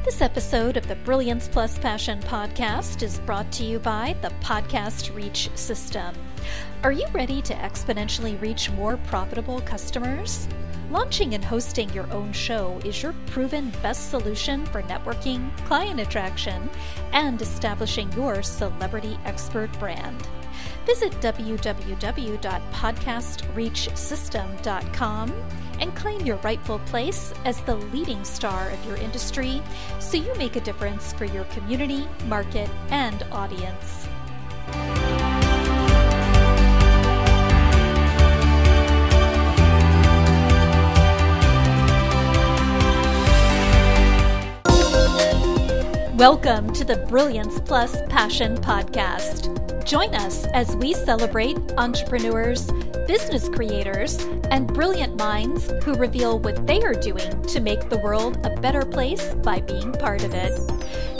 This episode of the Brilliance Plus Passion podcast is brought to you by the Podcast Reach System. Are you ready to exponentially reach more profitable customers? Launching and hosting your own show is your proven best solution for networking, client attraction, and establishing your celebrity expert brand. Visit www.podcastreachsystem.com and claim your rightful place as the leading star of your industry so you make a difference for your community, market, and audience. Welcome to the Brilliance Plus Passion podcast. Join us as we celebrate entrepreneurs, business creators, and brilliant minds who reveal what they are doing to make the world a better place by being part of it.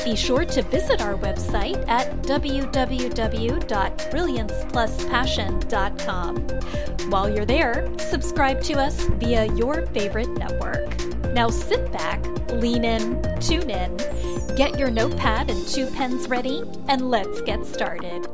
Be sure to visit our website at www.brilliancepluspassion.com. While you're there, subscribe to us via your favorite network. Now sit back, lean in, tune in, get your notepad and 2 pens ready, and let's get started.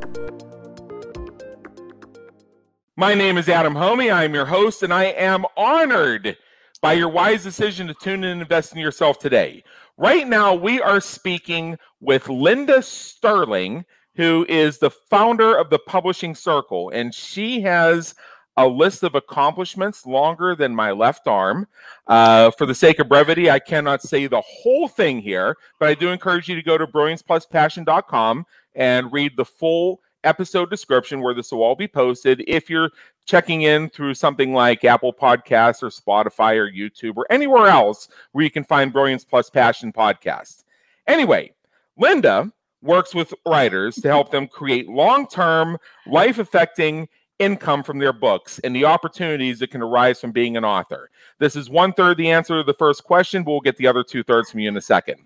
My name is Adam Homey. I am your host, and I am honored by your wise decision to tune in and invest in yourself today. Right now, we are speaking with Linda Stirling, who is the founder of the Publishing Circle, and she has a list of accomplishments longer than my left arm. For the sake of brevity, I cannot say the whole thing here, but I do encourage you to go to brilliancepluspassion.com and read the full episode description where this will all be posted. If you're checking in through something like Apple Podcasts or Spotify or YouTube or anywhere else where you can find Brilliance Plus Passion podcast. Anyway, Linda works with writers to help them create long-term, life-affecting income from their books and the opportunities that can arise from being an author. This is 1/3 the answer to the first question, but we'll get the other 2/3 from you in a second.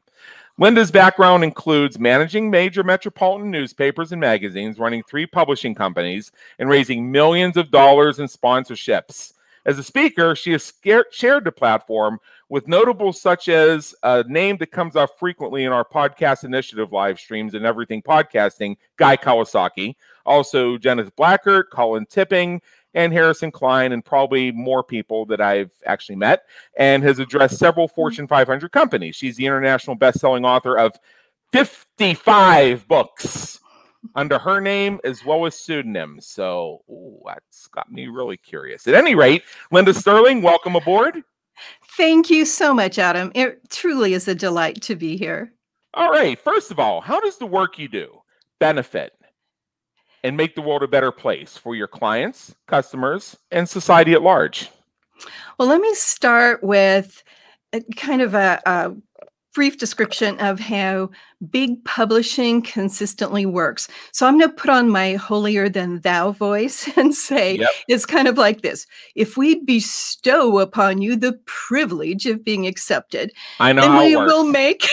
Linda's background includes managing major metropolitan newspapers and magazines, running 3 publishing companies, and raising millions of dollars in sponsorships. As a speaker, she has shared the platform with notables such as a name that comes up frequently in our podcast initiative live streams and everything podcasting, Guy Kawasaki, also Jenneth Blackert, Colin Tipping, and Harrison Klein, and probably more people that I've actually met, and has addressed several Fortune 500 companies. She's the international best-selling author of 55 books under her name as well as pseudonyms. So that's got me really curious. At any rate, Linda Stirling, welcome aboard. Thank you so much, Adam. It truly is a delight to be here. All right. First of all, how does the work you do benefit and make the world a better place for your clients, customers, and society at large? Well, let me start with kind of a brief description of how big publishing consistently works. So I'm going to put on my holier than thou voice and say, It's kind of like this. If we bestow upon you the privilege of being accepted, then we will make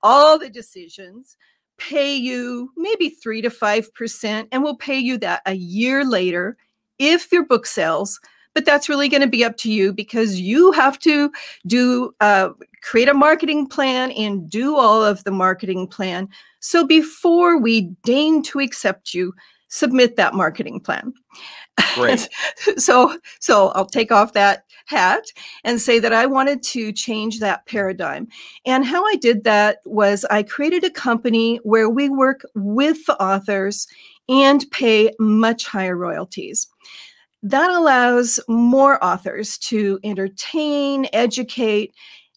all the decisions, pay you maybe 3 to 5%, and we'll pay you that a year later if your book sells. But that's really going to be up to you because you have to create a marketing plan and do all of the marketing plan. So before we deign to accept you, submit that marketing plan. Great. So I'll take off that hat and say that I wanted to change that paradigm. And how I did that was I created a company where we work with the authors and pay much higher royalties. That allows more authors to entertain, educate,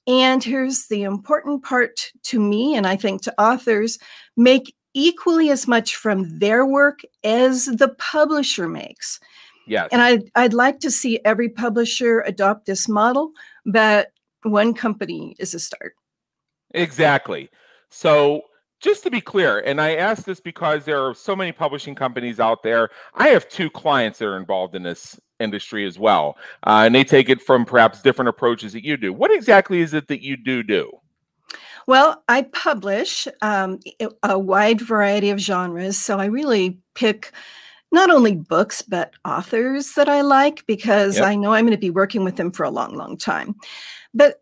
and here's the important part to me, and I think to authors, make equally as much from their work as the publisher makes. Yes. And I'd like to see every publisher adopt this model, but one company is a start. Exactly. So just to be clear, and I ask this because there are so many publishing companies out there. I have 2 clients that are involved in this industry as well, and they take it from perhaps different approaches that you do. What exactly is it that you do? Well, I publish a wide variety of genres, so I really pick not only books, but authors that I like because I know I'm going to be working with them for a long, long time. But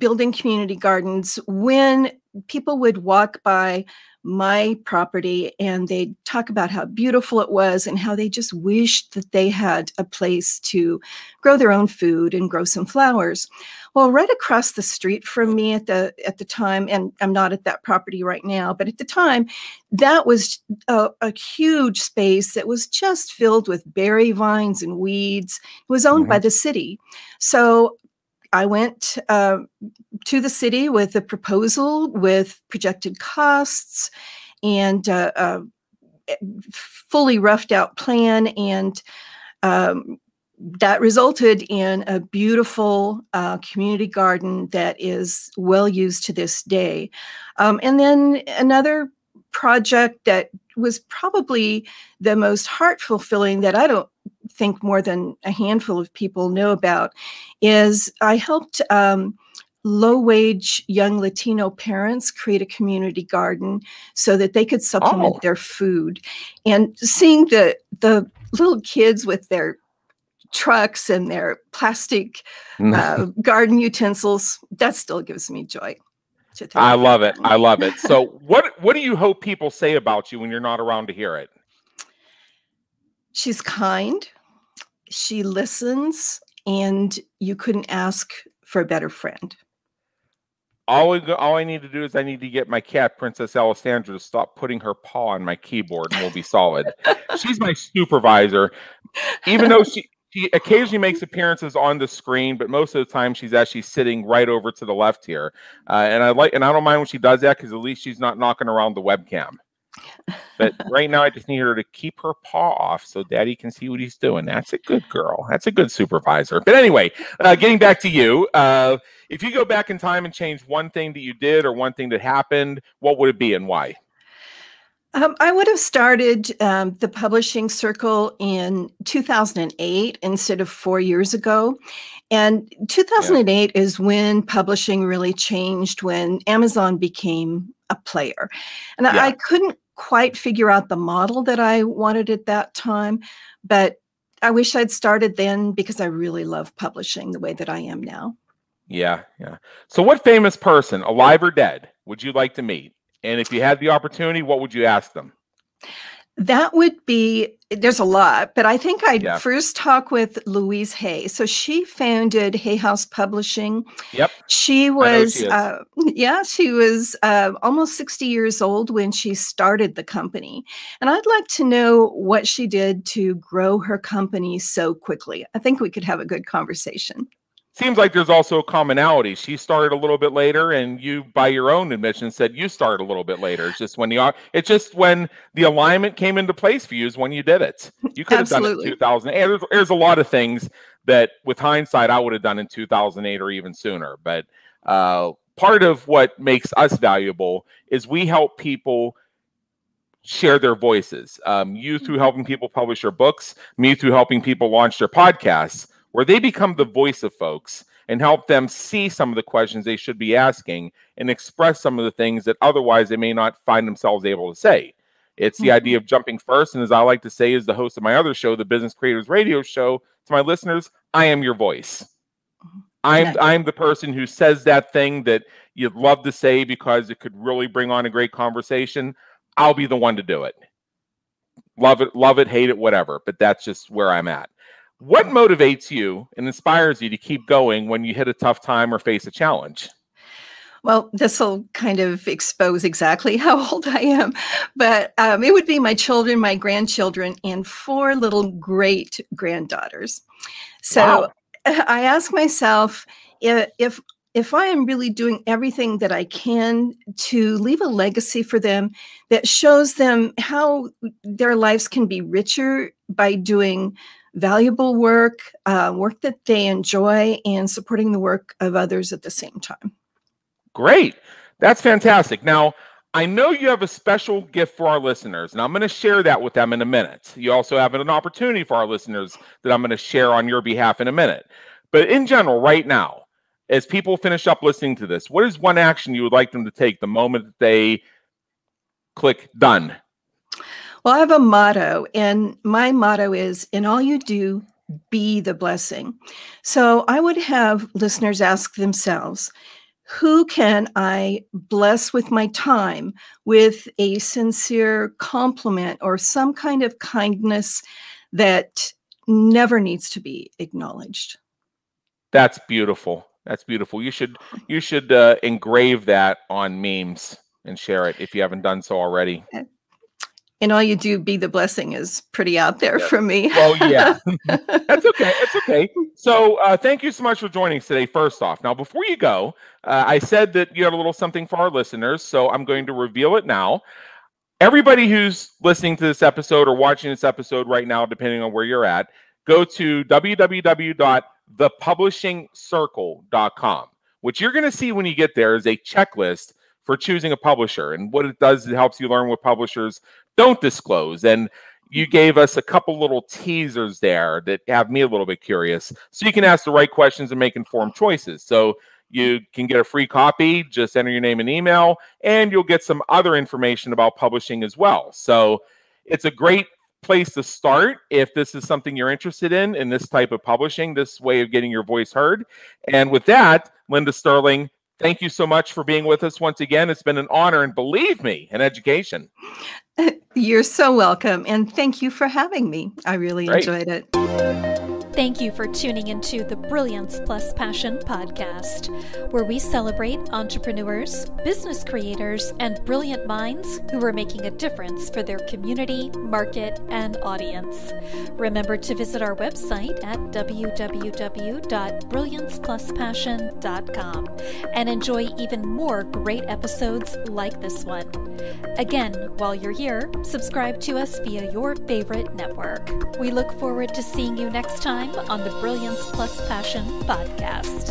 building community gardens when people would walk by my property and they'd talk about how beautiful it was and how they just wished that they had a place to grow their own food and grow some flowers. Well, right across the street from me at the time, and I'm not at that property right now, but at the time, that was a huge space that was just filled with berry vines and weeds. It was owned by the city. So I went to the city with a proposal with projected costs and fully roughed out plan, and that resulted in a beautiful community garden that is well used to this day. And then another project that was probably the most heart fulfilling, that I don't think more than a handful of people know about, is I helped low-wage young Latino parents create a community garden so that they could supplement their food. And seeing the little kids with their trucks and their plastic garden utensils, that still gives me joy. I love it. I love it. So what do you hope people say about you when you're not around to hear it? She's kind, she listens, and you couldn't ask for a better friend. All I need to do is I need to get my cat, Princess Alessandra, to stop putting her paw on my keyboard, and we'll be solid. She's my supervisor, even though she occasionally makes appearances on the screen, but most of the time she's actually sitting right over to the left here. And I don't mind when she does that, because at least she's not knocking around the webcam. But right now I just need her to keep her paw off so Daddy can see what he's doing. That's a good girl. That's a good supervisor. But anyway, getting back to you, if you go back in time and change one thing that you did or one thing that happened, what would it be and why? I would have started the publishing circle in 2008 instead of 4 years ago. And 2008 is when publishing really changed, when Amazon became a player. And I couldn't quite figure out the model that I wanted at that time, but I wish I'd started then, because I really love publishing the way that I am now. Yeah. So what famous person, alive or dead, would you like to meet? And if you had the opportunity, what would you ask them? That would be, there's a lot, but I think I'd first talk with Louise Hay. So she founded Hay House Publishing. Yep. She was, she was almost 60 years old when she started the company. And I'd like to know what she did to grow her company so quickly. I think we could have a good conversation. Seems like there's also a commonality. She started a little bit later, and you, by your own admission, said you started a little bit later. It's just when the alignment came into place for you is when you did it. You could have done it in 2008. There's a lot of things that, with hindsight, I would have done in 2008 or even sooner. But part of what makes us valuable is we help people share their voices. You through helping people publish their books, me through helping people launch their podcasts, where they become the voice of folks and help them see some of the questions they should be asking and express some of the things that otherwise they may not find themselves able to say. It's the idea of jumping first. And as I like to say, as the host of my other show, the Business Creators Radio Show, to my listeners, I am your voice. I'm the person who says that thing that you'd love to say because it could really bring on a great conversation. I'll be the one to do it. Love it, hate it, whatever. But that's just where I'm at. What motivates you and inspires you to keep going when you hit a tough time or face a challenge? Well, this will kind of expose exactly how old I am, but it would be my children, my grandchildren, and 4 little great granddaughters. So I ask myself, if I am really doing everything that I can to leave a legacy for them that shows them how their lives can be richer by doing valuable work, work that they enjoy, and supporting the work of others at the same time. Great. That's fantastic. Now, I know you have a special gift for our listeners, and I'm going to share that with them in a minute. You also have an opportunity for our listeners that I'm going to share on your behalf in a minute. But in general, right now, as people finish up listening to this, what is one action you would like them to take the moment that they click done? Well, I have a motto, and my motto is, in all you do, be the blessing. So I would have listeners ask themselves, Who can I bless with my time, with a sincere compliment or some kind of kindness that never needs to be acknowledged? That's beautiful. That's beautiful. You should engrave that on memes and share it if you haven't done so already. And all you do, be the blessing, is pretty out there for me. Well, yeah, that's okay. It's okay. So thank you so much for joining us today, first off. Now, before you go, I said that you had a little something for our listeners, so I'm going to reveal it now. Everybody who's listening to this episode or watching this episode right now, depending on where you're at, go to www.thepublishingcircle.com. What you're going to see when you get there is a checklist for choosing a publisher. And what it does is it helps you learn what publishers don't disclose. And you gave us a couple little teasers there that have me a little bit curious. So you can ask the right questions and make informed choices. So you can get a free copy, just enter your name and email, and you'll get some other information about publishing as well. So it's a great place to start if this is something you're interested in this type of publishing, this way of getting your voice heard. And with that, Linda Stirling, thank you so much for being with us once again. It's been an honor, and believe me, an education. You're so welcome. And thank you for having me. I really enjoyed it. Thank you for tuning into the Brilliance Plus Passion podcast, where we celebrate entrepreneurs, business creators, and brilliant minds who are making a difference for their community, market, and audience. Remember to visit our website at www.brilliancepluspassion.com and enjoy even more great episodes like this one. Again, while you're here, subscribe to us via your favorite network. We look forward to seeing you next time on the Brilliance Plus Passion podcast.